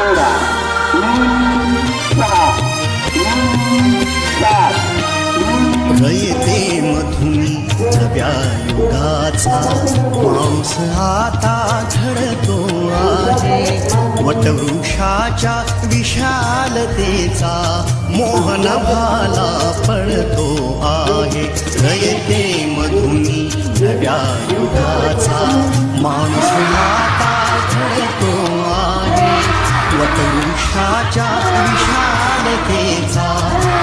14 रयते मधुनी नव्या युगाचा माणूस आता घडतो आहे. वटवृक्षाच्या विशालतेचा मोहन भाला पडतो आहे. रयते मधुनी नव्या युगाचा माणूस आता घडतो आहे. वटवृक्षाच्या विशालतेचा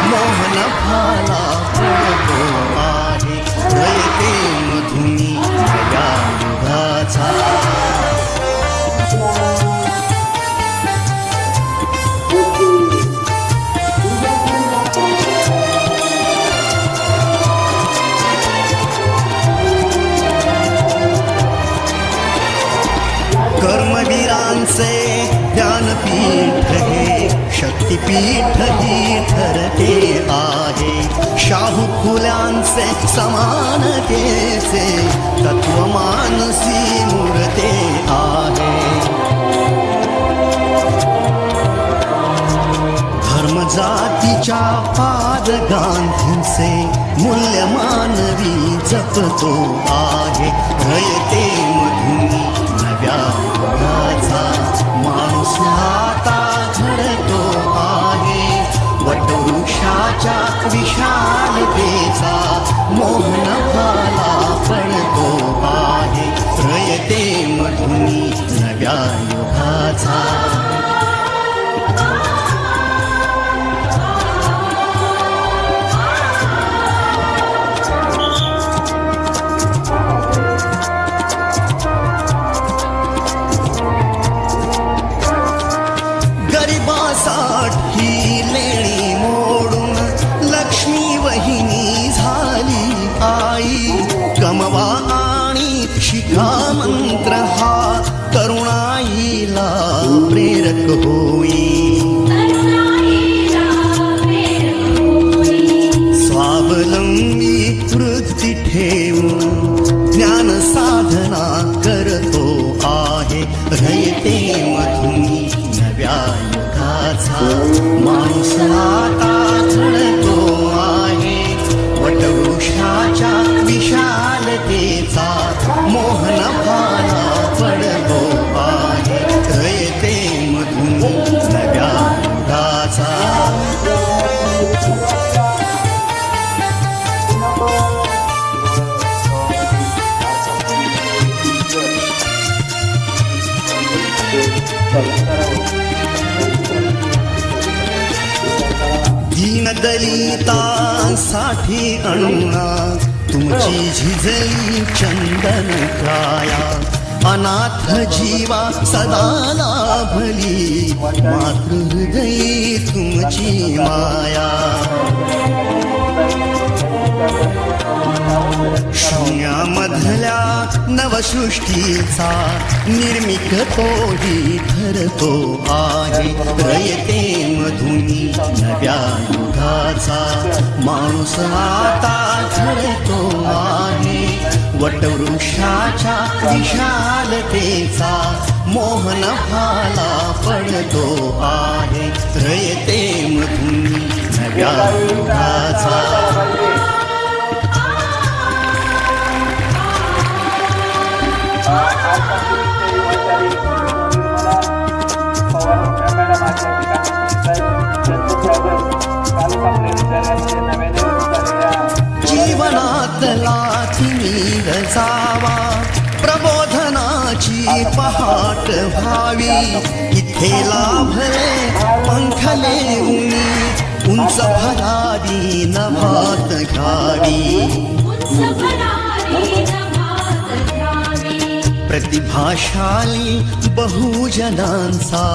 मोहन भाला पडतो आहे. रयते मधुनी नव्या युगाचा. कर्मवीरांचे ज्ञानपीठ हे शक्तिपीठ ही ठरते आहे. शाहू फुल्यांचे समानतेचे तत्व मानसी मूर्ते आहे. धर्म जातीच्या पाद गांधींचे मूल्य मानवी जपतो आहे. रयते मधुनी नव्या युगाचा माणूस आता घडतो आहे. वटवृक्षाच्या विशालतेचा मोहन भाला पडतो आहे. रयते मधुनी नव्या युगाचा. गरिबासाठी लेणी मोडून लक्ष्मी वहिनी झाली आई. कमवा आणि शिका मंत्र हा तरुणाईला प्रेरक होई. स्वावलंबी वृत्ती ठेवून ज्ञान साधना करतो आहे. रयते मधुनी नव्या युगाचा माणूस आता घडतो आहे. वटवृक्षाच्या विशालतेचा मोहन भाला पडतो आहे. रयते मधुनी नव्या युगाचा. दलितांसाठी अण्णा तुमची झिजली चंदन काया. अनाथ जीवा सदा लाभली मातृहृदयी तुमची माया. शून्यामधल्या नवसृष्टीचा निर्मिक तोही ठरतो आहे. रयते मधुनी नव्या युगाचा माणूस आता घडतो आहे. वटवृक्षाच्या विशालतेचा मोहन भाला पडतो आहे. रयते मधुनी नव्या युगाचा. जीवनातला तिनी जावा प्रबोधनाची पहाट व्हावी. इथे लाभले पंखले उनी उंच भरारी नभात घ्यावी. प्रतिभाशाली बहुजनांचा